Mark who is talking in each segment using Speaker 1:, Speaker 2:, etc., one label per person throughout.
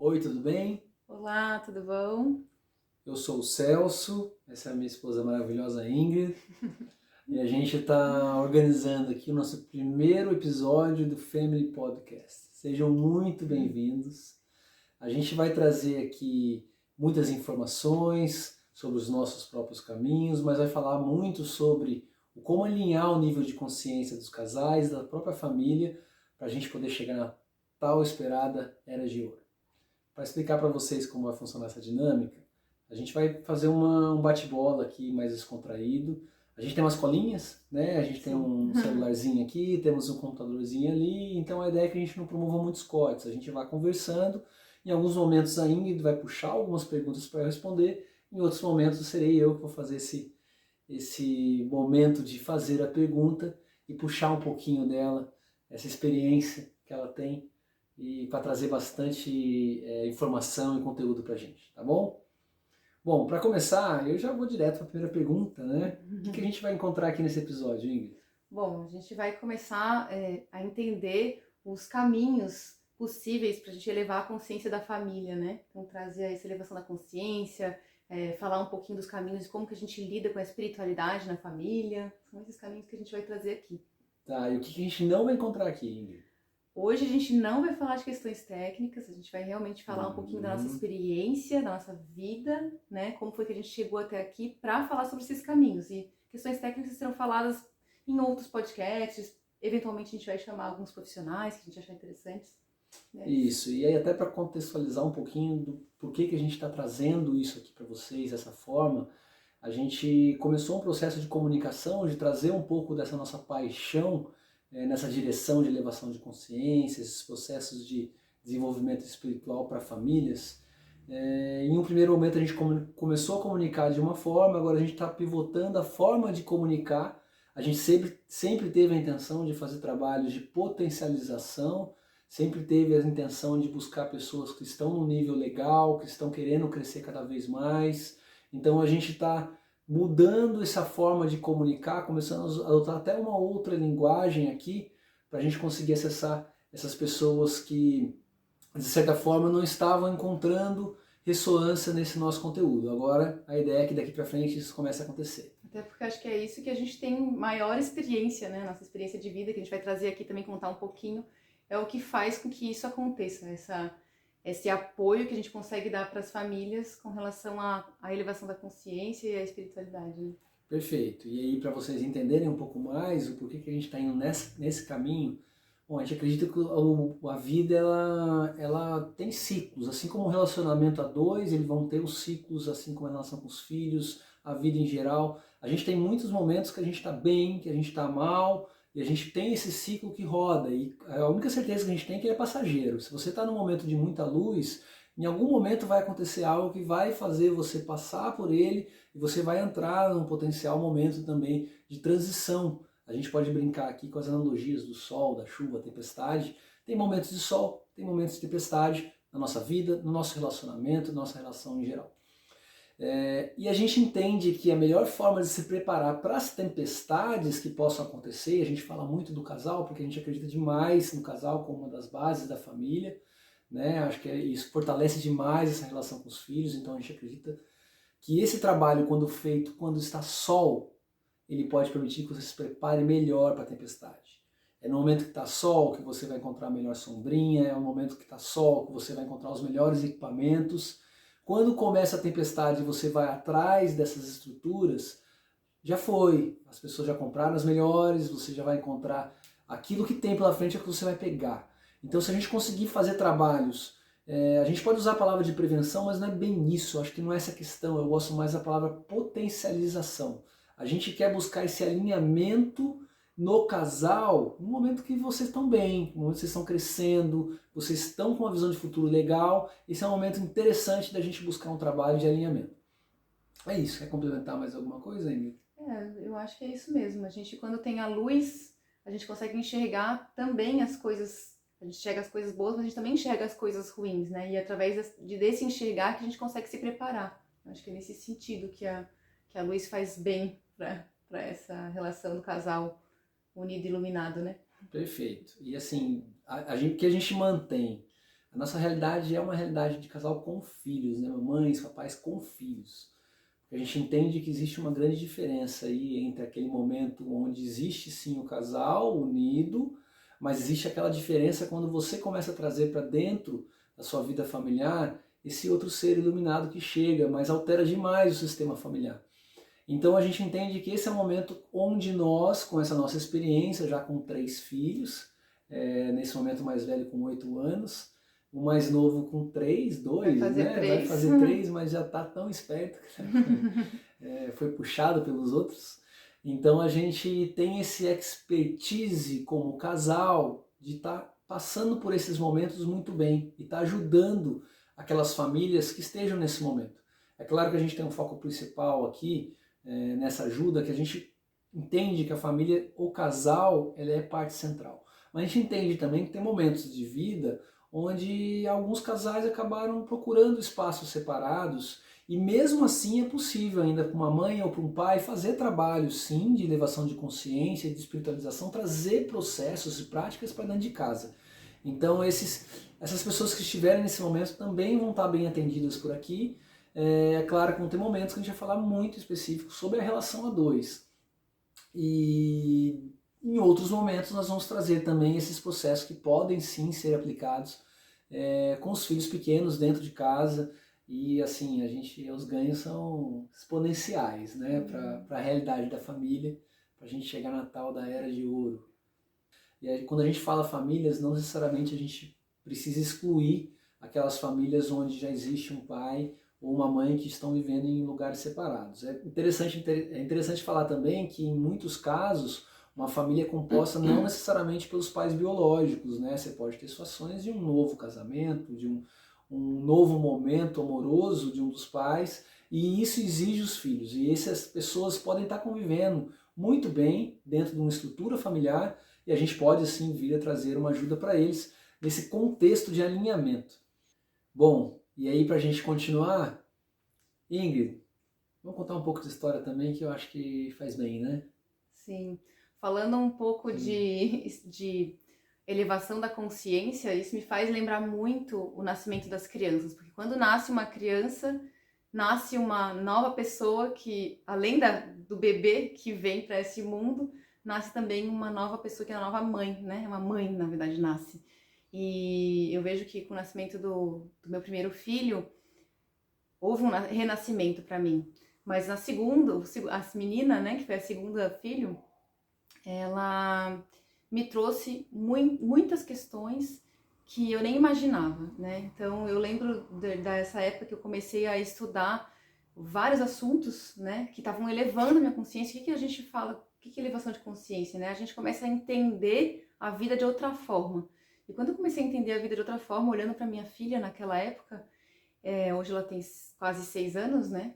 Speaker 1: Oi, tudo bem?
Speaker 2: Olá, tudo bom?
Speaker 1: Eu sou o Celso, essa é a minha esposa maravilhosa Ingrid, e a gente está organizando aqui o nosso primeiro episódio do Family Podcast. Sejam muito bem-vindos. A gente vai trazer aqui muitas informações sobre os nossos próprios caminhos, mas vai falar muito sobre como alinhar o nível de consciência dos casais, da própria família, para a gente poder chegar na tal esperada Era de Ouro. Para explicar para vocês como vai funcionar essa dinâmica, a gente vai fazer um bate-bola aqui mais descontraído. A gente tem umas colinhas, né? A gente tem um celularzinho aqui, temos um computadorzinho ali, então a ideia é que a gente não promova muitos cortes, a gente vai conversando. Em alguns momentos a Ingrid vai puxar algumas perguntas para eu responder, em outros momentos serei eu que vou fazer esse momento de fazer a pergunta e puxar um pouquinho dela, essa experiência que ela tem, e para trazer bastante informação e conteúdo para a gente, tá bom? Bom, para começar, eu já vou direto para a primeira pergunta, né? O que a gente vai encontrar aqui nesse episódio, Ingrid?
Speaker 2: Bom, a gente vai começar a entender os caminhos possíveis para a gente elevar a consciência da família, né? Então, trazer essa elevação da consciência, falar um pouquinho dos caminhos de como que a gente lida com a espiritualidade na família. São esses caminhos que a gente vai trazer aqui.
Speaker 1: Tá, e o que a gente não vai encontrar aqui, Ingrid?
Speaker 2: Hoje a gente não vai falar de questões técnicas, a gente vai realmente falar um pouquinho da nossa experiência, da nossa vida, né? Como foi que a gente chegou até aqui para falar sobre esses caminhos. E questões técnicas serão faladas em outros podcasts. Eventualmente a gente vai chamar alguns profissionais que a gente achar interessantes. Né?
Speaker 1: Isso, e aí até para contextualizar um pouquinho do porquê que a gente está trazendo isso aqui para vocês, dessa forma, a gente começou um processo de comunicação, de trazer um pouco dessa nossa paixão nessa direção de elevação de consciência, esses processos de desenvolvimento espiritual para famílias. Em um primeiro momento a gente começou a comunicar de uma forma, agora a gente está pivotando a forma de comunicar. A gente sempre teve a intenção de fazer trabalhos de potencialização, sempre teve a intenção de buscar pessoas que estão no nível legal, que estão querendo crescer cada vez mais. Então a gente está mudando essa forma de comunicar, começando a adotar até uma outra linguagem aqui, para a gente conseguir acessar essas pessoas que, de certa forma, não estavam encontrando ressonância nesse nosso conteúdo. Agora a ideia é que daqui para frente isso comece a acontecer.
Speaker 2: Até porque acho que é isso que a gente tem maior experiência, né? Nossa experiência de vida, que a gente vai trazer aqui também, contar um pouquinho, é o que faz com que isso aconteça, esse apoio que a gente consegue dar para as famílias com relação à elevação da consciência e à espiritualidade. Né?
Speaker 1: Perfeito. E aí, para vocês entenderem um pouco mais o porquê que a gente está indo nesse caminho, bom, a gente acredita que a vida ela tem ciclos, assim como o relacionamento a dois, eles vão ter os ciclos, assim como a relação com os filhos, a vida em geral. A gente tem muitos momentos que a gente está bem, que a gente está mal, e a gente tem esse ciclo que roda. E a única certeza que a gente tem é que ele é passageiro. Se você está num momento de muita luz, em algum momento vai acontecer algo que vai fazer você passar por ele e você vai entrar num potencial momento também de transição. A gente pode brincar aqui com as analogias do sol, da chuva, da tempestade. Tem momentos de sol, tem momentos de tempestade na nossa vida, no nosso relacionamento, na nossa relação em geral. E a gente entende que a melhor forma de se preparar para as tempestades que possam acontecer, a gente fala muito do casal, porque a gente acredita demais no casal como uma das bases da família, né? Acho que isso fortalece demais essa relação com os filhos, então a gente acredita que esse trabalho, quando feito, quando está sol, ele pode permitir que você se prepare melhor para a tempestade. É no momento que está sol que você vai encontrar a melhor sombrinha, é no momento que está sol que você vai encontrar os melhores equipamentos. Quando começa a tempestade e você vai atrás dessas estruturas, já foi. As pessoas já compraram as melhores, você já vai encontrar aquilo que tem pela frente é o que você vai pegar. Então, se a gente conseguir fazer trabalhos, a gente pode usar a palavra de prevenção, mas não é bem isso, acho que não é essa a questão, eu gosto mais da palavra potencialização. A gente quer buscar esse alinhamento no casal, no momento que vocês estão bem, no momento que vocês estão crescendo, vocês estão com uma visão de futuro legal, esse é um momento interessante da gente buscar um trabalho de alinhamento. É isso, quer complementar mais alguma coisa, Ingrid?
Speaker 2: Eu acho que é isso mesmo. A gente, quando tem a luz, a gente consegue enxergar também as coisas. A gente enxerga as coisas boas, mas a gente também enxerga as coisas ruins, né? E através desse enxergar que a gente consegue se preparar. Eu acho que é nesse sentido que a luz faz bem para essa relação do casal unido e iluminado, né?
Speaker 1: Perfeito. E assim, que a gente mantém A nossa realidade é uma realidade de casal com filhos, né? Mamães, papais com filhos. A gente entende que existe uma grande diferença aí entre aquele momento onde existe sim o casal unido, mas existe aquela diferença quando você começa a trazer para dentro da sua vida familiar esse outro ser iluminado que chega, mas altera demais o sistema familiar. Então a gente entende que esse é o momento onde nós, com essa nossa experiência, já com 3 filhos, nesse momento mais velho com 8 anos, o mais novo com 3, 2, né? Vai fazer 3, mas já está tão esperto que foi puxado pelos outros. Então a gente tem esse expertise como casal de estar passando por esses momentos muito bem e estar ajudando aquelas famílias que estejam nesse momento. É claro que a gente tem um foco principal aqui, nessa ajuda, que a gente entende que a família, o casal, ela é parte central. Mas a gente entende também que tem momentos de vida onde alguns casais acabaram procurando espaços separados e mesmo assim é possível ainda para uma mãe ou para um pai fazer trabalho sim de elevação de consciência, de espiritualização, trazer processos e práticas para dentro de casa. Então essas pessoas que estiverem nesse momento também vão estar bem atendidas por aqui. É claro que vão ter momentos que a gente vai falar muito específico sobre a relação a dois. E em outros momentos nós vamos trazer também esses processos que podem sim ser aplicados com os filhos pequenos dentro de casa. E assim, os ganhos são exponenciais, né, para a realidade da família, para a gente chegar na tal da era de ouro. E aí, quando a gente fala famílias, não necessariamente a gente precisa excluir aquelas famílias onde já existe um pai ou uma mãe que estão vivendo em lugares separados. É interessante falar também que em muitos casos uma família é composta não necessariamente pelos pais biológicos, né? Você pode ter situações de um novo casamento, de um novo momento amoroso de um dos pais, e isso exige os filhos. E essas pessoas podem estar convivendo muito bem dentro de uma estrutura familiar e a gente pode assim vir a trazer uma ajuda para eles nesse contexto de alinhamento. Bom, e aí para a gente continuar, Ingrid, vamos contar um pouco de história também que eu acho que faz bem, né?
Speaker 2: Sim. Falando um pouco de elevação da consciência, isso me faz lembrar muito o nascimento das crianças, porque quando nasce uma criança, nasce uma nova pessoa que, além do bebê que vem para esse mundo, nasce também uma nova pessoa que é a nova mãe, né? Uma mãe, na verdade, nasce. E eu vejo que com o nascimento do meu primeiro filho, houve um renascimento para mim. Mas na segunda, a menina, né, que foi a segunda filho, ela me trouxe muitas questões que eu nem imaginava, né? Então eu lembro dessa época que eu comecei a estudar vários assuntos, né, que estavam elevando a minha consciência. O que a gente fala? O que é elevação de consciência, né? A gente começa a entender a vida de outra forma. E quando eu comecei a entender a vida de outra forma, olhando para minha filha naquela época, hoje ela tem quase 6 anos, né?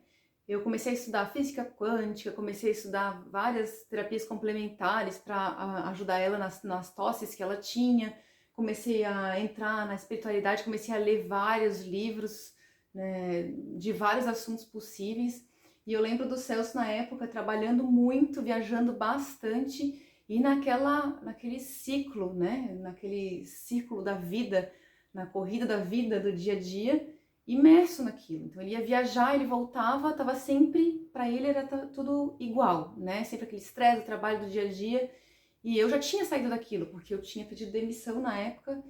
Speaker 2: Eu comecei a estudar física quântica, comecei a estudar várias terapias complementares para ajudar ela nas tosses que ela tinha. Comecei a entrar na espiritualidade, comecei a ler vários livros, né, de vários assuntos possíveis. E eu lembro do Celso na época trabalhando muito, viajando bastante e naquele ciclo, né, naquele círculo da vida, na corrida da vida do dia a dia, imerso naquilo. Então ele ia viajar, ele voltava, estava sempre, para ele era tudo igual, né? Sempre aquele estresse, o trabalho do dia a dia. E eu já tinha saído daquilo, porque eu tinha pedido demissão na época.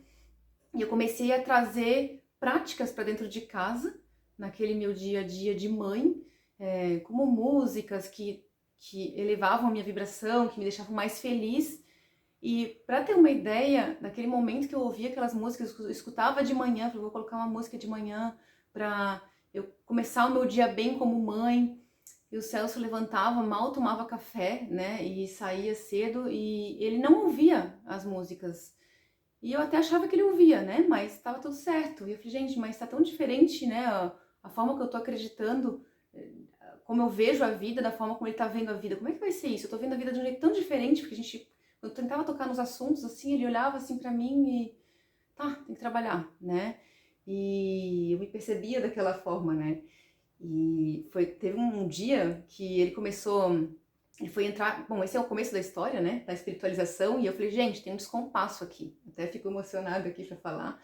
Speaker 2: E eu comecei a trazer práticas para dentro de casa, naquele meu dia a dia de mãe, como músicas que elevavam a minha vibração, que me deixavam mais feliz. E para ter uma ideia, naquele momento que eu ouvia aquelas músicas, eu escutava de manhã, falei, vou colocar uma música de manhã para eu começar o meu dia bem como mãe. E o Celso levantava, mal tomava café, né, e saía cedo e ele não ouvia as músicas. E eu até achava que ele ouvia, né, mas estava tudo certo. E eu falei, gente, mas está tão diferente, né, a forma que eu tô acreditando, como eu vejo a vida, da forma como ele tá vendo a vida. Como é que vai ser isso? Eu tô vendo a vida de um jeito tão diferente, porque eu tentava tocar nos assuntos, assim, ele olhava assim pra mim e... Tá, tem que trabalhar, né? E eu me percebia daquela forma, né? E teve um dia que ele foi entrar... Bom, esse é o começo da história, né? Da espiritualização. E eu falei, gente, tem um descompasso aqui. Até fico emocionada aqui pra falar.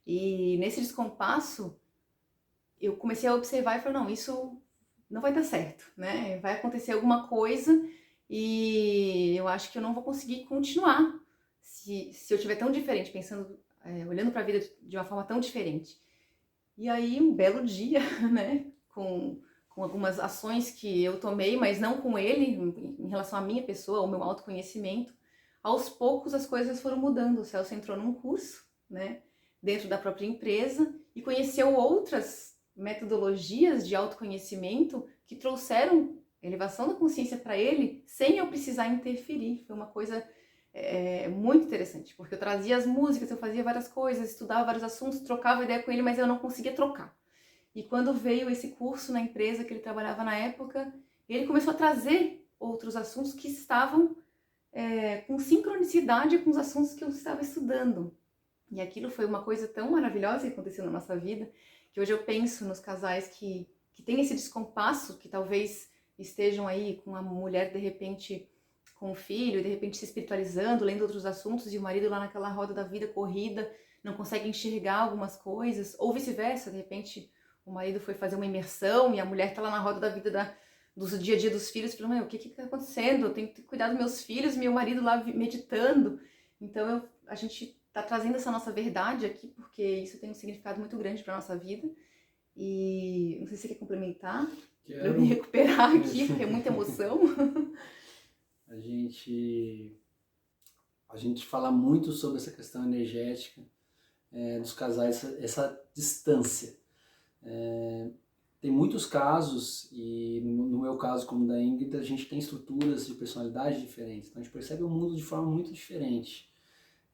Speaker 2: E nesse descompasso, eu comecei a observar e falei, não, isso não vai dar certo, né? Vai acontecer alguma coisa e eu acho que eu não vou conseguir continuar se eu estiver tão diferente, pensando, olhando para a vida de uma forma tão diferente. E aí, um belo dia, né, com algumas ações que eu tomei, mas não com ele, em relação à minha pessoa, ao meu autoconhecimento, aos poucos as coisas foram mudando. O Celso entrou num curso, né, dentro da própria empresa e conheceu outras metodologias de autoconhecimento que trouxeram elevação da consciência para ele sem eu precisar interferir. Foi uma coisa muito interessante, porque eu trazia as músicas, eu fazia várias coisas, estudava vários assuntos, trocava ideia com ele, mas eu não conseguia trocar. E quando veio esse curso na empresa que ele trabalhava na época, ele começou a trazer outros assuntos que estavam com sincronicidade com os assuntos que eu estava estudando. E aquilo foi uma coisa tão maravilhosa que aconteceu na nossa vida, que hoje eu penso nos casais que têm esse descompasso, que talvez estejam aí com a mulher, de repente, com o filho, de repente se espiritualizando, lendo outros assuntos, e o marido lá naquela roda da vida corrida, não consegue enxergar algumas coisas, ou vice-versa, de repente o marido foi fazer uma imersão e a mulher está lá na roda da vida do dia a dia dos filhos, falando, o que está acontecendo? Eu tenho que cuidar dos meus filhos, meu marido lá meditando. Então a gente está trazendo essa nossa verdade aqui, porque isso tem um significado muito grande para a nossa vida. E não sei se você quer complementar, para eu me recuperar aqui, porque é muita emoção.
Speaker 1: A gente fala muito sobre essa questão energética dos casais, essa distância. Tem muitos casos, e no meu caso, como da Ingrid, a gente tem estruturas de personalidade diferentes, então a gente percebe o mundo de forma muito diferente.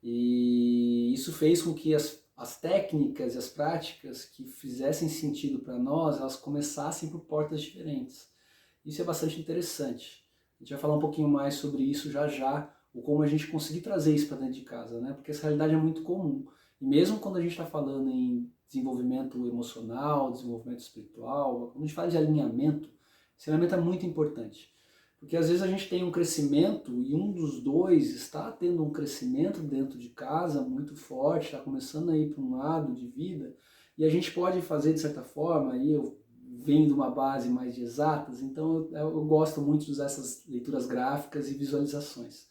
Speaker 1: E isso fez com que as técnicas e as práticas que fizessem sentido para nós, elas começassem por portas diferentes. Isso é bastante interessante. A gente vai falar um pouquinho mais sobre isso já, ou como a gente conseguir trazer isso para dentro de casa, né? Porque essa realidade é muito comum. E mesmo quando a gente está falando em desenvolvimento emocional, desenvolvimento espiritual, quando a gente fala de alinhamento, esse alinhamento é muito importante. Porque às vezes a gente tem um crescimento e um dos dois está tendo um crescimento dentro de casa muito forte, está começando a ir para um lado de vida, e a gente pode fazer de certa forma, aí eu venho de uma base mais de exatas, então eu gosto muito de usar essas leituras gráficas e visualizações.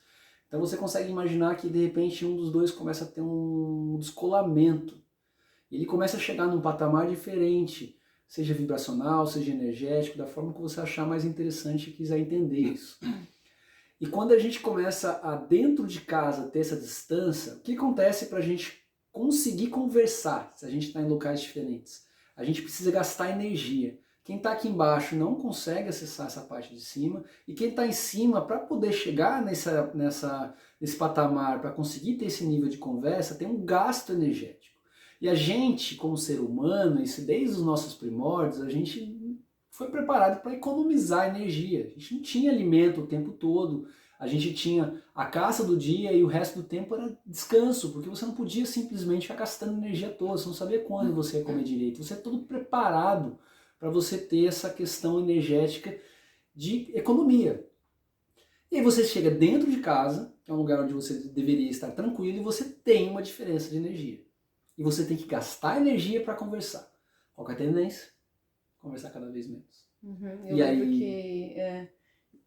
Speaker 1: Então você consegue imaginar que de repente um dos dois começa a ter um descolamento, ele começa a chegar num patamar diferente, seja vibracional, seja energético, da forma que você achar mais interessante e quiser entender isso. E quando a gente começa a, dentro de casa, ter essa distância, o que acontece para a gente conseguir conversar, se a gente está em locais diferentes? A gente precisa gastar energia. Quem está aqui embaixo não consegue acessar essa parte de cima, e quem está em cima, para poder chegar nesse patamar, para conseguir ter esse nível de conversa, tem um gasto energético. E a gente, como ser humano, isso desde os nossos primórdios, a gente foi preparado para economizar energia. A gente não tinha alimento o tempo todo, a gente tinha a caça do dia e o resto do tempo era descanso, porque você não podia simplesmente ficar gastando energia toda, você não sabia quando você ia comer direito. Você é todo preparado para você ter essa questão energética de economia. E aí você chega dentro de casa, que é um lugar onde você deveria estar tranquilo, e você tem uma diferença de energia. E você tem que gastar energia para conversar. Qual que é a tendência? Conversar cada vez menos.
Speaker 2: Eu lembro que...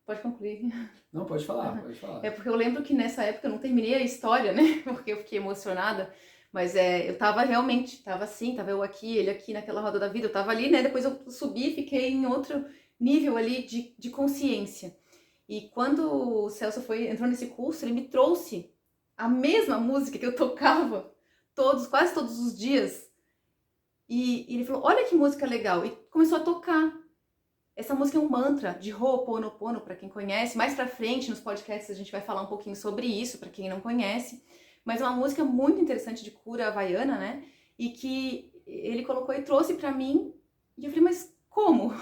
Speaker 2: Pode concluir.
Speaker 1: Não, pode falar, pode falar.
Speaker 2: É porque eu lembro que nessa época eu não terminei a história, né? Porque eu fiquei emocionada. Mas eu tava realmente, tava assim, tava eu aqui, ele aqui naquela roda da vida. Eu tava ali, né? Depois eu subi e fiquei em outro nível ali de consciência. E quando o Celso entrou nesse curso, ele me trouxe a mesma música que eu tocava quase todos os dias. E ele falou, olha que música legal. E começou a tocar. Essa música é um mantra de Ho'oponopono, para quem conhece. Mais pra frente, nos podcasts, a gente vai falar um pouquinho sobre isso, para quem não conhece. Mas é uma música muito interessante de cura havaiana, né? E que ele colocou e trouxe pra mim. E eu falei, mas como?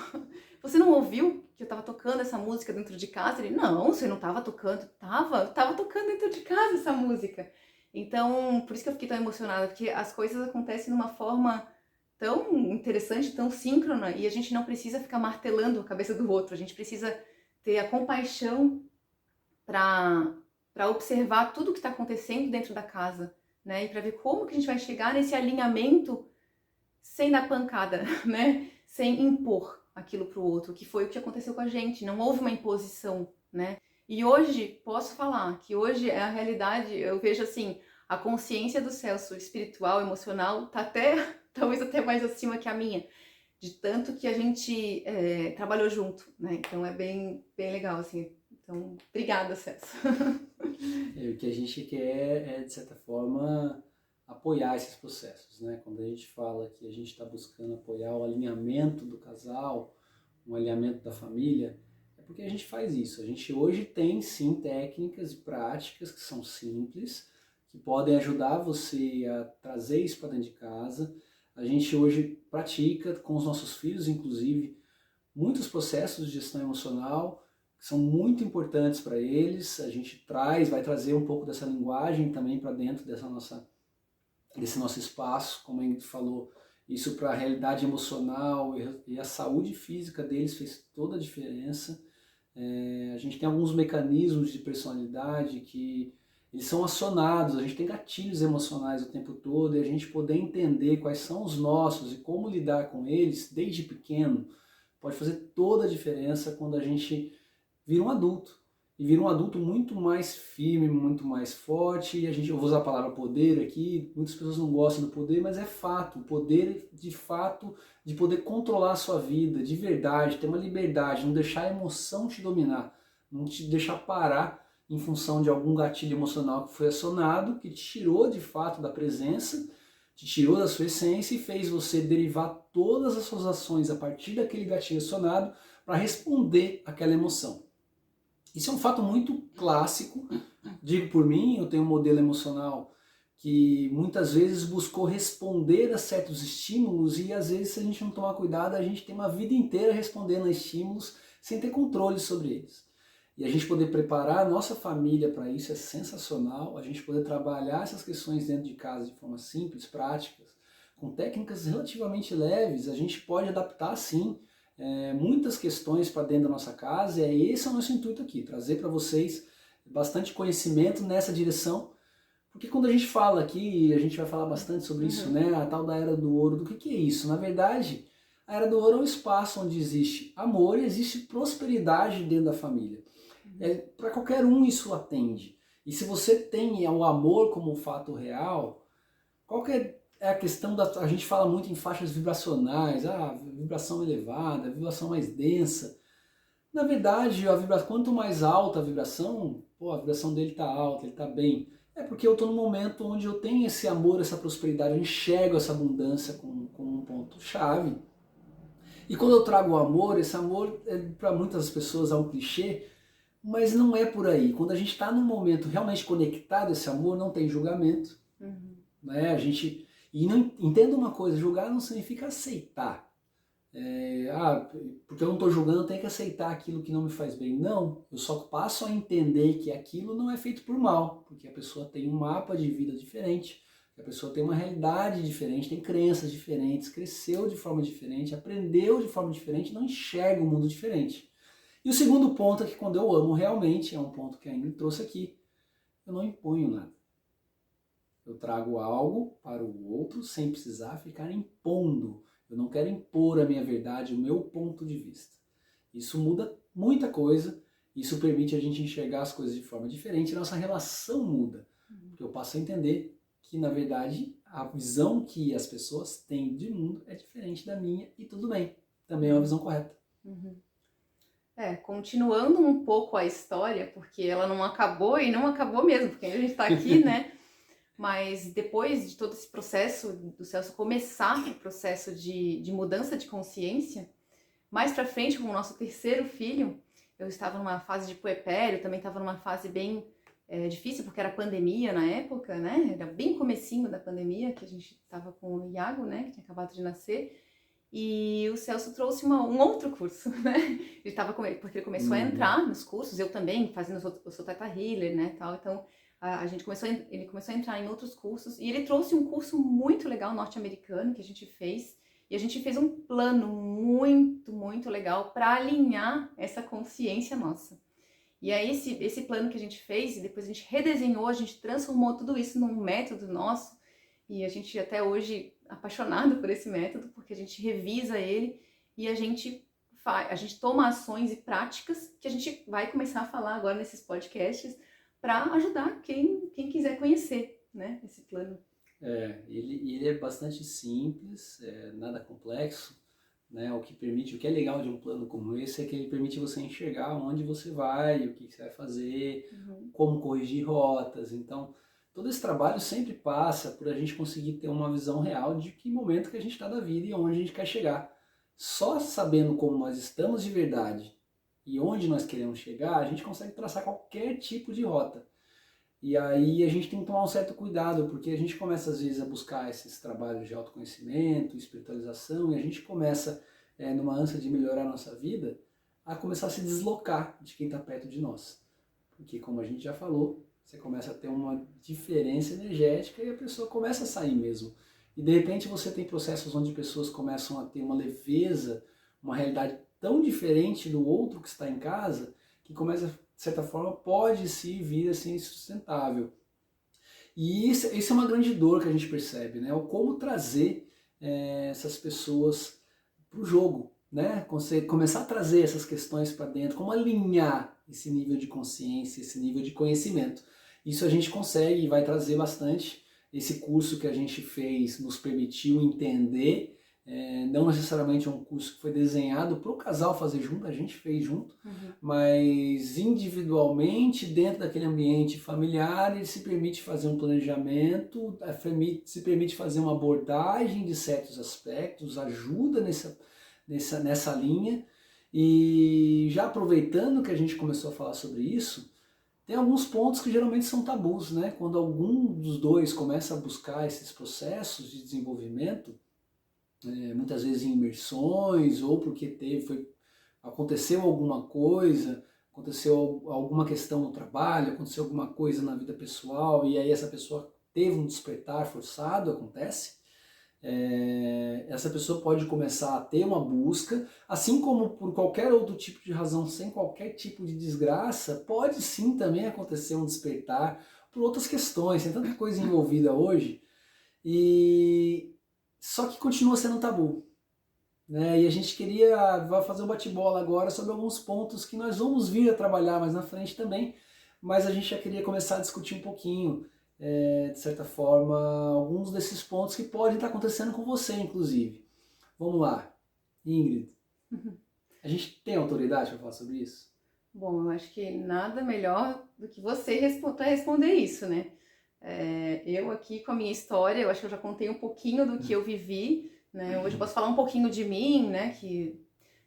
Speaker 2: Você não ouviu que eu tava tocando essa música dentro de casa? Ele, não, você não tava tocando. Eu tava tocando dentro de casa essa música. Então, por isso que eu fiquei tão emocionada, porque as coisas acontecem de uma forma tão interessante, tão síncrona, e a gente não precisa ficar martelando a cabeça do outro, a gente precisa ter a compaixão para observar tudo que está acontecendo dentro da casa, né? E para ver como que a gente vai chegar nesse alinhamento sem dar pancada, né? Sem impor aquilo para o outro, que foi o que aconteceu com a gente. Não houve uma imposição, né? E hoje, posso falar que hoje é a realidade, eu vejo assim, a consciência do Celso espiritual, emocional, tá até, talvez até mais acima que a minha, de tanto que a gente trabalhou junto, né? Então é bem legal, assim. Então, obrigada, Celso.
Speaker 1: O que a gente quer é, de certa forma, apoiar esses processos, né? Quando a gente fala que a gente está buscando apoiar o alinhamento do casal, o alinhamento da família, é porque a gente faz isso. A gente hoje tem, sim, técnicas e práticas que são simples, que podem ajudar você a trazer isso para dentro de casa. A gente hoje pratica, com os nossos filhos, inclusive, muitos processos de gestão emocional, que são muito importantes para eles. A gente vai trazer um pouco dessa linguagem também para dentro desse nosso espaço, como a gente falou, isso para a realidade emocional e a saúde física deles fez toda a diferença. A gente tem alguns mecanismos de personalidade que eles são acionados, a gente tem gatilhos emocionais o tempo todo, e a gente poder entender quais são os nossos e como lidar com eles desde pequeno pode fazer toda a diferença quando a gente vira um adulto. E vira um adulto muito mais firme, muito mais forte. E eu vou usar a palavra poder aqui, muitas pessoas não gostam do poder, mas é fato. O poder, de fato, de poder controlar a sua vida, de verdade, ter uma liberdade, não deixar a emoção te dominar, não te deixar parar em função de algum gatilho emocional que foi acionado, que te tirou de fato da presença, te tirou da sua essência e fez você derivar todas as suas ações a partir daquele gatilho acionado para responder àquela emoção. Isso é um fato muito clássico, digo por mim, eu tenho um modelo emocional que muitas vezes buscou responder a certos estímulos e às vezes, se a gente não tomar cuidado, a gente tem uma vida inteira respondendo a estímulos sem ter controle sobre eles. E a gente poder preparar a nossa família para isso é sensacional, a gente poder trabalhar essas questões dentro de casa de forma simples, práticas, com técnicas relativamente leves, a gente pode adaptar sim muitas questões para dentro da nossa casa, e esse é o nosso intuito aqui, trazer para vocês bastante conhecimento nessa direção, porque quando a gente fala aqui, a gente vai falar bastante sobre isso, né, a tal da Era do Ouro, do que é isso? Na verdade, a Era do Ouro é um espaço onde existe amor e existe prosperidade dentro da família. Para qualquer um isso atende, e se você tem o amor como um fato real, qual que é a questão a gente fala muito em faixas vibracionais, vibração elevada, vibração mais densa. Na verdade, quanto mais alta a vibração, a vibração dele está alta, ele está bem. É porque eu estou num momento onde eu tenho esse amor, essa prosperidade, eu enxergo essa abundância como um ponto-chave. E quando eu trago o amor, esse amor, para muitas pessoas é um clichê, mas não é por aí. Quando a gente está num momento realmente conectado a esse amor, não tem julgamento. Né? E não, entenda uma coisa, julgar não significa aceitar. Porque eu não estou julgando, eu tenho que aceitar aquilo que não me faz bem. Não, eu só passo a entender que aquilo não é feito por mal, porque a pessoa tem um mapa de vida diferente, a pessoa tem uma realidade diferente, tem crenças diferentes, cresceu de forma diferente, aprendeu de forma diferente, não enxerga o mundo diferente. E o segundo ponto é que quando eu amo realmente, é um ponto que ainda me trouxe aqui, eu não imponho nada. Eu trago algo para o outro sem precisar ficar impondo. Eu não quero impor a minha verdade, o meu ponto de vista. Isso muda muita coisa, isso permite a gente enxergar as coisas de forma diferente, e nossa relação muda. Porque eu passo a entender que, na verdade, a visão que as pessoas têm de mundo é diferente da minha e tudo bem. Também é uma visão correta.
Speaker 2: Continuando um pouco a história, porque ela não acabou e não acabou mesmo, porque a gente está aqui, né? Mas depois de todo esse processo do Celso começar o processo de mudança de consciência, mais pra frente, com o nosso terceiro filho, eu estava numa fase de puerpério, também estava numa fase bem difícil, porque era pandemia na época, né? Era bem comecinho da pandemia, que a gente estava com o Iago, né? Que tinha acabado de nascer. E o Celso trouxe um outro curso, né? Ele estava com ele, porque ele começou a entrar nos cursos, eu também, fazendo eu sou Theta Healer, né? Tal, então, ele começou a entrar em outros cursos e ele trouxe um curso muito legal norte-americano que a gente fez, e a gente fez um plano muito, muito legal para alinhar essa consciência nossa. E aí esse plano que a gente fez, e depois a gente redesenhou, a gente transformou tudo isso num método nosso, e a gente até hoje apaixonado por esse método, porque a gente revisa ele e a gente toma ações e práticas que a gente vai começar a falar agora nesses podcasts para ajudar quem quiser conhecer, né, esse plano.
Speaker 1: Ele é bastante simples, nada complexo, né? O que é legal de um plano como esse é que ele permite você enxergar onde você vai, o que você vai fazer, como corrigir rotas. Então, todo esse trabalho sempre passa por a gente conseguir ter uma visão real de que momento que a gente está da vida e onde a gente quer chegar. Só sabendo como nós estamos de verdade e onde nós queremos chegar, a gente consegue traçar qualquer tipo de rota. E aí a gente tem que tomar um certo cuidado, porque a gente começa às vezes a buscar esses trabalhos de autoconhecimento, espiritualização, e a gente começa, numa ânsia de melhorar a nossa vida, a começar a se deslocar de quem está perto de nós. Porque como a gente já falou, você começa a ter uma diferença energética e a pessoa começa a sair mesmo. E de repente você tem processos onde pessoas começam a ter uma leveza, uma realidade tão diferente do outro que está em casa, que começa, de certa forma, pode se vir assim insustentável. E isso é uma grande dor que a gente percebe, né? O como trazer essas pessoas para o jogo, né? Começar a trazer essas questões para dentro, como alinhar esse nível de consciência, esse nível de conhecimento. Isso a gente consegue e vai trazer bastante. Esse curso que a gente fez nos permitiu entender, não necessariamente é um curso que foi desenhado para o casal fazer junto, a gente fez junto, mas individualmente, dentro daquele ambiente familiar, ele se permite fazer um planejamento, se permite fazer uma abordagem de certos aspectos, ajuda nessa linha. E já aproveitando que a gente começou a falar sobre isso, tem alguns pontos que geralmente são tabus, né? Quando algum dos dois começa a buscar esses processos de desenvolvimento, muitas vezes em imersões, ou porque aconteceu alguma coisa, aconteceu alguma questão no trabalho, aconteceu alguma coisa na vida pessoal, e aí essa pessoa teve um despertar forçado, acontece, essa pessoa pode começar a ter uma busca, assim como por qualquer outro tipo de razão, sem qualquer tipo de desgraça, pode sim também acontecer um despertar por outras questões, tem tanta coisa envolvida hoje, só que continua sendo um tabu. Né? E a gente vai fazer um bate-bola agora sobre alguns pontos que nós vamos vir a trabalhar mais na frente também, mas a gente já queria começar a discutir um pouquinho, de certa forma, alguns desses pontos que podem estar acontecendo com você, inclusive. Vamos lá, Ingrid. A gente tem autoridade para falar sobre isso?
Speaker 2: Bom, eu acho que nada melhor do que você para responder isso, né? Eu aqui com a minha história, eu acho que eu já contei um pouquinho do que eu vivi, né? Hoje eu posso falar um pouquinho de mim, né? Que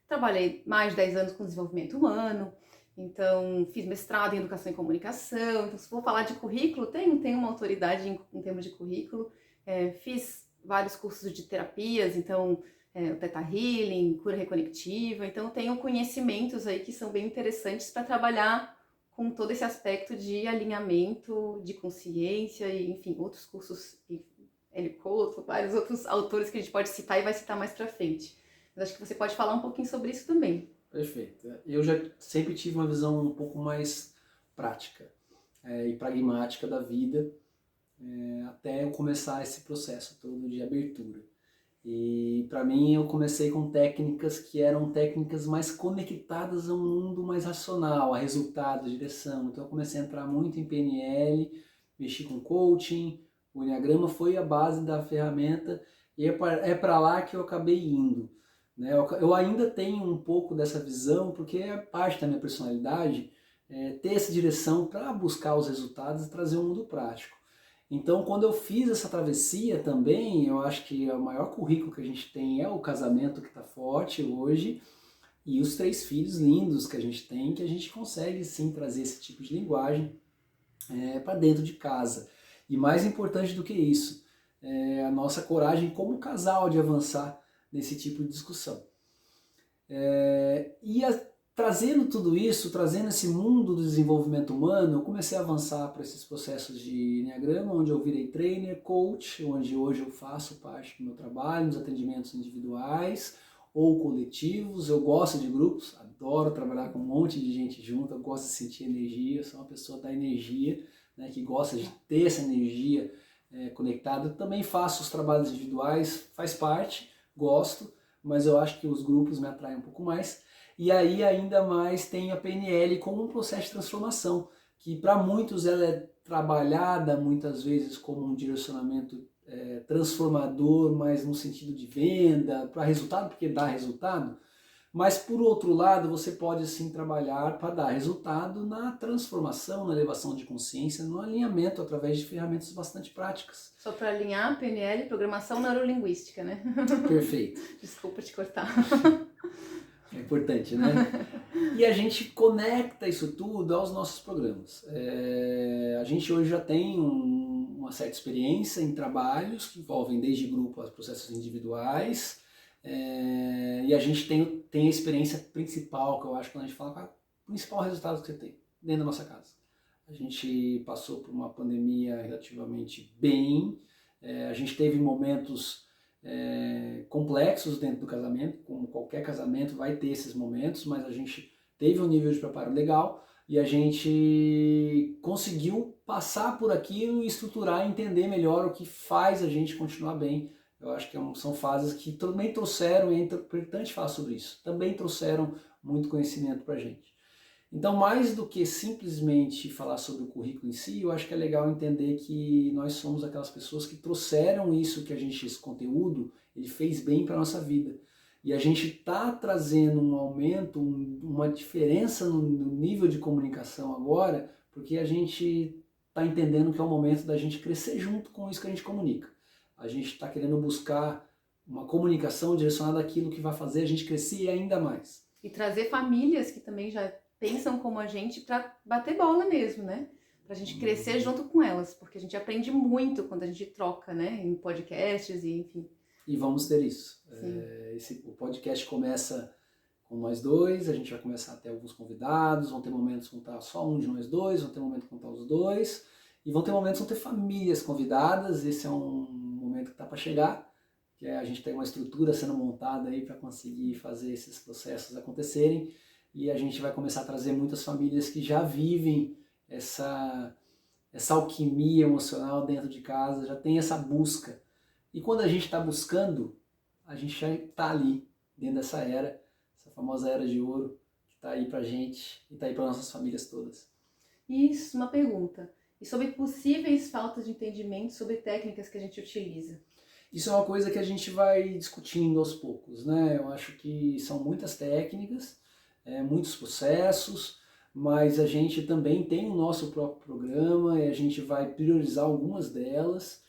Speaker 2: trabalhei mais de 10 anos com desenvolvimento humano, então fiz mestrado em educação e comunicação, então se for falar de currículo, tenho uma autoridade em termos de currículo, fiz vários cursos de terapias, então o Theta Healing, cura reconectiva, então tenho conhecimentos aí que são bem interessantes para trabalhar com todo esse aspecto de alinhamento, de consciência e, enfim, outros cursos, Éric Couto, vários outros autores que a gente pode citar e vai citar mais para frente. Mas acho que você pode falar um pouquinho sobre isso também.
Speaker 1: Perfeito. Eu já sempre tive uma visão um pouco mais prática e pragmática da vida, até eu começar esse processo todo de abertura. E para mim eu comecei com técnicas que eram técnicas mais conectadas a um mundo mais racional, a resultados, direção. Então eu comecei a entrar muito em PNL, mexi com coaching, o Enneagrama foi a base da ferramenta e é para lá que eu acabei indo. Né? Eu ainda tenho um pouco dessa visão, porque é parte da minha personalidade ter essa direção para buscar os resultados e trazer um mundo prático. Então, quando eu fiz essa travessia também, eu acho que o maior currículo que a gente tem é o casamento que está forte hoje e os 3 filhos lindos que a gente tem, que a gente consegue sim trazer esse tipo de linguagem para dentro de casa. E mais importante do que isso, a nossa coragem como casal de avançar nesse tipo de discussão. Trazendo tudo isso, trazendo esse mundo do desenvolvimento humano, eu comecei a avançar para esses processos de Enneagrama, onde eu virei trainer, coach, onde hoje eu faço parte do meu trabalho, nos atendimentos individuais, ou coletivos. Eu gosto de grupos, adoro trabalhar com um monte de gente junto, eu gosto de sentir energia, eu sou uma pessoa da energia, né, que gosta de ter essa energia conectada. Eu também faço os trabalhos individuais, faz parte, gosto, mas eu acho que os grupos me atraem um pouco mais. E aí ainda mais tem a PNL como um processo de transformação, que para muitos ela é trabalhada muitas vezes como um direcionamento transformador, mas no sentido de venda, para resultado, porque dá resultado. Mas por outro lado, você pode sim trabalhar para dar resultado na transformação, na elevação de consciência, no alinhamento através de ferramentas bastante práticas.
Speaker 2: Só para alinhar, PNL, programação neurolinguística, né?
Speaker 1: Perfeito.
Speaker 2: Desculpa te cortar.
Speaker 1: É importante, né? E a gente conecta isso tudo aos nossos programas. A gente hoje já tem uma certa experiência em trabalhos que envolvem desde grupo a processos individuais, e a gente tem a experiência principal, que eu acho que quando a gente fala qual é o principal resultado que você tem dentro da nossa casa. A gente passou por uma pandemia relativamente bem, a gente teve momentos complexos dentro do casamento, como qualquer casamento vai ter esses momentos, mas a gente teve um nível de preparo legal e a gente conseguiu passar por aquilo e estruturar e entender melhor o que faz a gente continuar bem. Eu acho que são fases que também trouxeram, e é importante falar sobre isso, também trouxeram muito conhecimento para a gente. Então, mais do que simplesmente falar sobre o currículo em si, eu acho que é legal entender que nós somos aquelas pessoas que trouxeram isso que a gente, esse conteúdo, ele fez bem para a nossa vida. E a gente está trazendo um aumento, uma diferença no nível de comunicação agora, porque a gente está entendendo que é o momento da gente crescer junto com isso que a gente comunica. A gente está querendo buscar uma comunicação direcionada àquilo que vai fazer a gente crescer ainda mais.
Speaker 2: E trazer famílias que também já pensam como a gente para bater bola mesmo, né? Pra gente crescer junto com elas, porque a gente aprende muito quando a gente troca, né? Em podcasts e enfim.
Speaker 1: E vamos ter isso. O podcast começa com nós dois, a gente vai começar a ter alguns convidados, vão ter momentos que vão estar só um de nós dois, vão ter momentos que vão estar os dois, e vão ter momentos que vão ter famílias convidadas. Esse é um momento que está para chegar, que a gente tem uma estrutura sendo montada aí para conseguir fazer esses processos acontecerem, e a gente vai começar a trazer muitas famílias que já vivem essa alquimia emocional dentro de casa, já tem essa busca. E quando a gente está buscando, a gente já está ali, dentro dessa era, essa famosa era de ouro, que está aí pra gente e está aí para nossas famílias todas.
Speaker 2: Isso, uma pergunta. E sobre possíveis faltas de entendimento sobre técnicas que a gente utiliza?
Speaker 1: Isso é uma coisa que a gente vai discutindo aos poucos, né? Eu acho que são muitas técnicas, muitos processos, mas a gente também tem o nosso próprio programa e a gente vai priorizar algumas delas,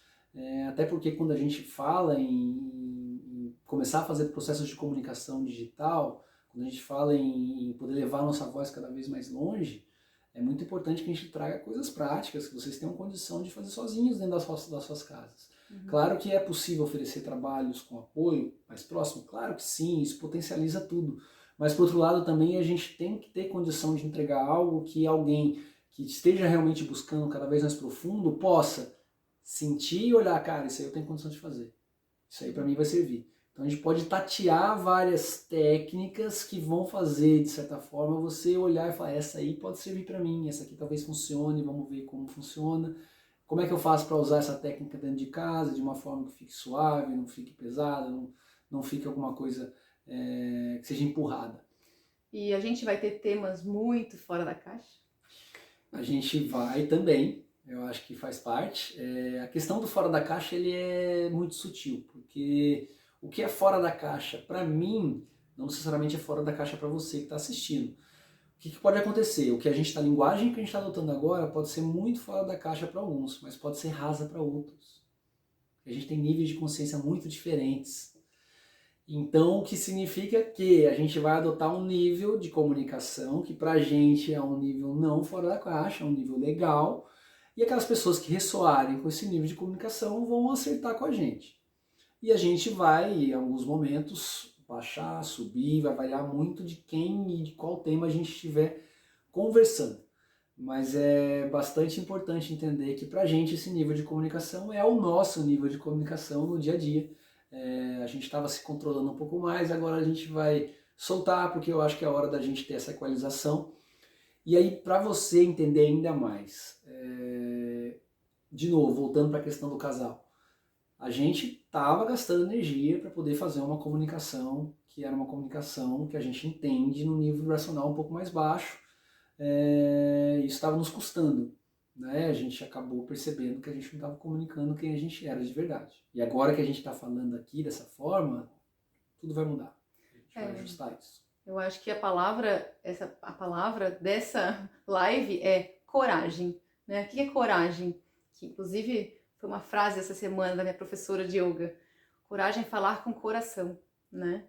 Speaker 1: até porque quando a gente fala em começar a fazer processos de comunicação digital, quando a gente fala em poder levar a nossa voz cada vez mais longe, é muito importante que a gente traga coisas práticas, que vocês tenham condição de fazer sozinhos dentro das suas casas. Uhum. Claro que é possível oferecer trabalhos com apoio mais próximo, claro que sim, isso potencializa tudo. Mas, por outro lado, também a gente tem que ter condição de entregar algo que alguém que esteja realmente buscando cada vez mais profundo possa sentir e olhar, cara, isso aí eu tenho condição de fazer. Isso aí para mim vai servir. Então a gente pode tatear várias técnicas que vão fazer, de certa forma, você olhar e falar, essa aí pode servir para mim, essa aqui talvez funcione, vamos ver como funciona. Como é que eu faço para usar essa técnica dentro de casa, de uma forma que fique suave, não fique pesada, não fique alguma coisa que seja empurrada.
Speaker 2: E a gente vai ter temas muito fora da caixa?
Speaker 1: A gente vai também, eu acho que faz parte. A questão do fora da caixa ele é muito sutil, porque o que é fora da caixa para mim, não necessariamente é fora da caixa para você que está assistindo. O que pode acontecer? A linguagem que a gente está adotando agora pode ser muito fora da caixa para alguns, mas pode ser rasa para outros. A gente tem níveis de consciência muito diferentes. Então, o que significa que a gente vai adotar um nível de comunicação que pra gente é um nível não fora da caixa, é um nível legal, e aquelas pessoas que ressoarem com esse nível de comunicação vão acertar com a gente. E a gente vai, em alguns momentos, baixar, subir, vai variar muito de quem e de qual tema a gente estiver conversando. Mas é bastante importante entender que pra gente esse nível de comunicação é o nosso nível de comunicação no dia a dia. a gente estava se controlando um pouco mais, agora a gente vai soltar, porque eu acho que é a hora da gente ter essa equalização. E aí, para você entender ainda mais, de novo, voltando para a questão do casal, a gente estava gastando energia para poder fazer uma comunicação que era uma comunicação que a gente entende no nível vibracional um pouco mais baixo, isso estava nos custando. Né? A gente acabou percebendo que a gente não estava comunicando quem a gente era de verdade. E agora que a gente está falando aqui dessa forma, tudo vai mudar. A gente vai ajustar isso.
Speaker 2: Eu acho que a palavra dessa live é coragem. Né? O que é coragem? Que inclusive foi uma frase essa semana da minha professora de yoga. Coragem é falar com o coração, né?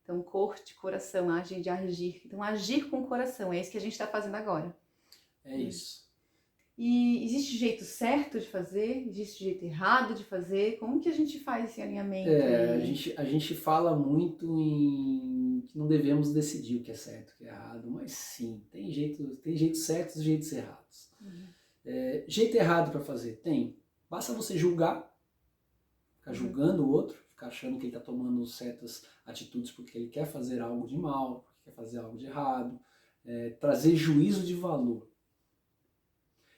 Speaker 2: Então, corte, coração, agem de agir. Então, agir com o coração, é isso que a gente está fazendo agora.
Speaker 1: É isso.
Speaker 2: E existe jeito certo de fazer? Existe jeito errado de fazer? Como que a gente faz esse alinhamento?
Speaker 1: A gente fala muito em que não devemos decidir o que é certo e o que é errado, mas sim, tem jeitos certos e jeitos errados. Jeito errado para fazer? Tem. Basta você julgar, ficar julgando o outro, ficar achando que ele está tomando certas atitudes porque ele quer fazer algo de mal, porque quer fazer algo de errado, trazer juízo de valor.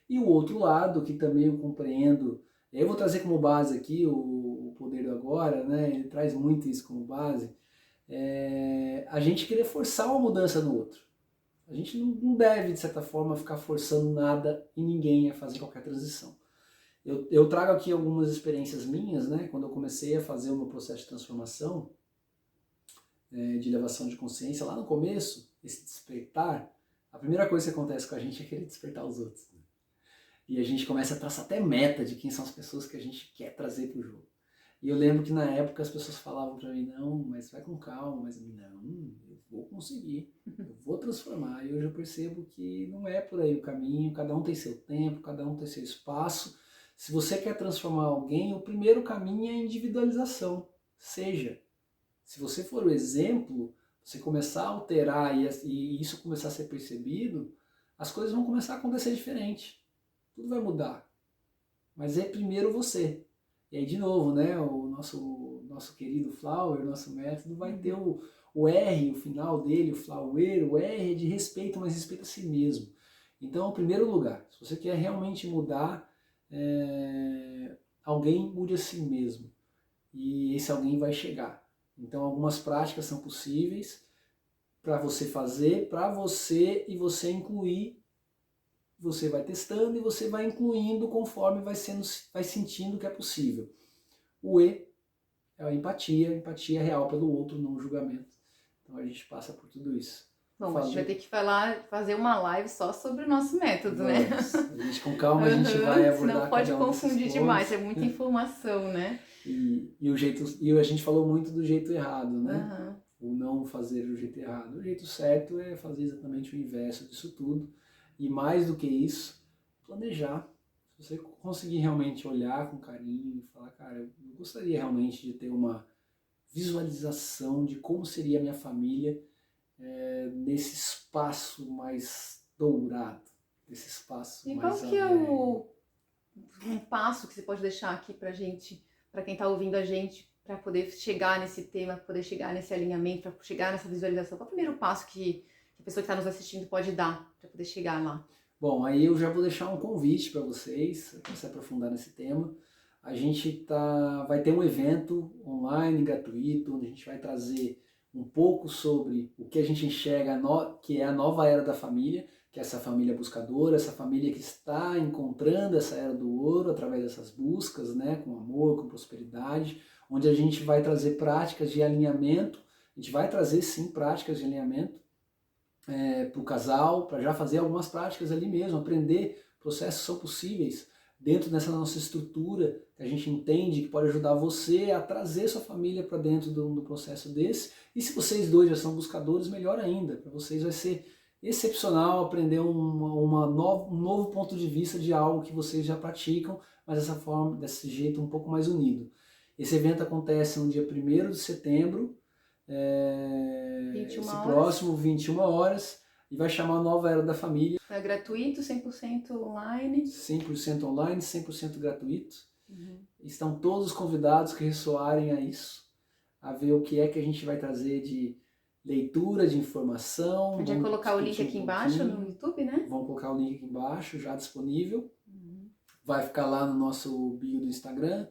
Speaker 1: E o outro lado, que também eu compreendo, eu vou trazer como base aqui o Poder do Agora, né? Ele traz muito isso como base, a gente querer forçar uma mudança no outro. A gente não deve, de certa forma, ficar forçando nada e ninguém a fazer qualquer transição. Eu trago aqui algumas experiências minhas, né? Quando eu comecei a fazer o meu processo de transformação, de elevação de consciência, lá no começo, esse despertar, a primeira coisa que acontece com a gente é querer despertar os outros. Né? E a gente começa a traçar até meta de quem são as pessoas que a gente quer trazer para o jogo. E eu lembro que na época as pessoas falavam para mim, não, mas vai com calma, mas não, eu vou conseguir, eu vou transformar. E hoje eu percebo que não é por aí o caminho, cada um tem seu tempo, cada um tem seu espaço. Se você quer transformar alguém, o primeiro caminho é a individualização. Seja, se você for o exemplo, você começar a alterar e isso começar a ser percebido, as coisas vão começar a acontecer diferente. Tudo vai mudar. Mas é primeiro você. E aí, de novo, né, o nosso querido Flower, nosso método, vai ter o R, o final dele, o Flower, o R é de respeito, mas respeito a si mesmo. Então, em primeiro lugar, se você quer realmente mudar, alguém mude a si mesmo. E esse alguém vai chegar. Então, algumas práticas são possíveis para você fazer, para você e você incluir. Você vai testando e você vai incluindo conforme vai sentindo que é possível. O E é a empatia real pelo outro, não o julgamento. Então a gente passa por tudo isso.
Speaker 2: Bom, a gente vai ter que fazer uma live só sobre o nosso método, né?
Speaker 1: A gente com calma a gente vai abordar.
Speaker 2: Senão pode confundir demais, é muita informação, né?
Speaker 1: E a gente falou muito do jeito errado, né? O não fazer o jeito errado. O jeito certo é fazer exatamente o inverso disso tudo. E mais do que isso, planejar. Se você conseguir realmente olhar com carinho e falar, cara, eu gostaria realmente de ter uma visualização de como seria a minha família nesse espaço mais dourado, nesse espaço
Speaker 2: e
Speaker 1: mais...
Speaker 2: E qual que é um passo que você pode deixar aqui pra gente, pra quem tá ouvindo a gente, para poder chegar nesse tema, poder chegar nesse alinhamento, para chegar nessa visualização? Qual é o primeiro passo que a pessoa que está nos assistindo pode dar para poder chegar lá?
Speaker 1: Bom, aí eu já vou deixar um convite para vocês, para se aprofundar nesse tema. A gente vai ter um evento online, gratuito, onde a gente vai trazer um pouco sobre o que a gente enxerga, que é a nova era da família, que é essa família buscadora, essa família que está encontrando essa era do ouro através dessas buscas, né, com amor, com prosperidade, onde a gente vai trazer práticas de alinhamento, a gente vai trazer sim práticas de alinhamento, para o casal, para já fazer algumas práticas ali mesmo, aprender, processos são possíveis dentro dessa nossa estrutura, que a gente entende que pode ajudar você a trazer sua família para dentro do processo desse, e se vocês dois já são buscadores, melhor ainda, para vocês vai ser excepcional aprender um novo ponto de vista de algo que vocês já praticam, mas dessa forma, desse jeito um pouco mais unido. Esse evento acontece no dia 1º de setembro, esse próximo 21 horas, e vai chamar a Nova Era da Família.
Speaker 2: É gratuito, 100% online?
Speaker 1: 100% online, 100% gratuito. Estão todos os convidados que ressoarem a isso. a ver o que é que a gente vai trazer de leitura, de informação.
Speaker 2: A gente vai colocar o link
Speaker 1: discutir
Speaker 2: aqui
Speaker 1: um
Speaker 2: embaixo
Speaker 1: pouquinho.
Speaker 2: no YouTube, né?
Speaker 1: Vamos colocar o link aqui embaixo, já disponível. Vai ficar lá no nosso bio do Instagram,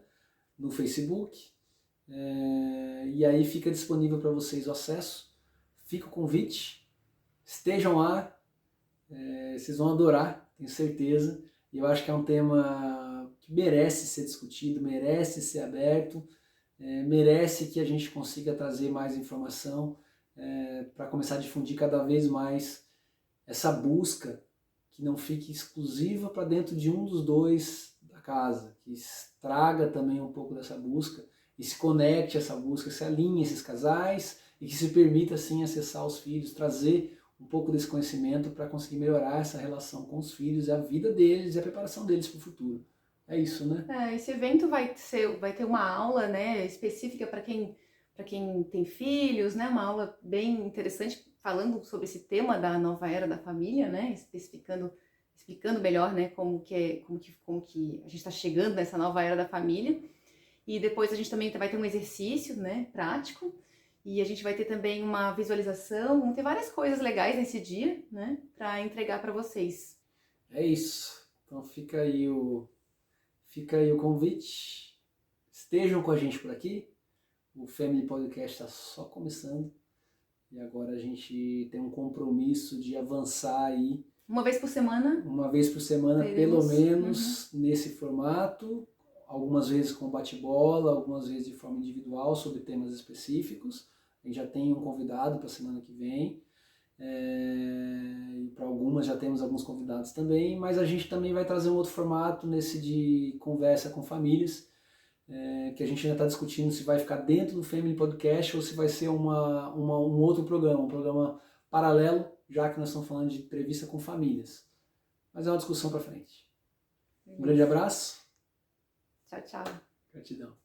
Speaker 1: no Facebook. E aí fica disponível para vocês o acesso. Fica o convite. Estejam lá. Vocês vão adorar, tenho certeza. E eu acho que é um tema que merece ser discutido, merece ser aberto, merece que a gente consiga trazer mais informação para começar a difundir cada vez mais essa busca que não fique exclusiva para dentro de um dos dois da casa, que traga também um pouco dessa busca e se conecte a essa busca, se alinhe esses casais e que se permita assim acessar os filhos, trazer um pouco desse conhecimento para conseguir melhorar essa relação com os filhos, a vida deles e a preparação deles para o futuro. É isso, né?
Speaker 2: Esse evento vai ter uma aula, né, específica para quem tem filhos, né, uma aula bem interessante falando sobre esse tema da nova era da família, né, explicando melhor, né, como que a gente está chegando nessa nova era da família. E depois a gente também vai ter um exercício, né, prático. E a gente vai ter também uma visualização, vão ter várias coisas legais nesse dia, né, para entregar para vocês.
Speaker 1: É isso. Então fica aí o convite. Estejam com a gente por aqui. O Family Podcast está só começando. E agora a gente tem um compromisso de avançar aí.
Speaker 2: Uma vez por semana?
Speaker 1: Uma vez por semana, pelo menos, nesse formato. Algumas vezes com bate-bola, algumas vezes de forma individual, sobre temas específicos. A gente já tem um convidado para a semana que vem. E para algumas já temos alguns convidados também, mas a gente também vai trazer um outro formato nesse de conversa com famílias, que a gente ainda está discutindo se vai ficar dentro do Family Podcast ou se vai ser um outro programa, um programa paralelo, já que nós estamos falando de entrevista com famílias. Mas é uma discussão para frente. Um grande abraço.
Speaker 2: Tchau, tchau.
Speaker 1: Gratidão.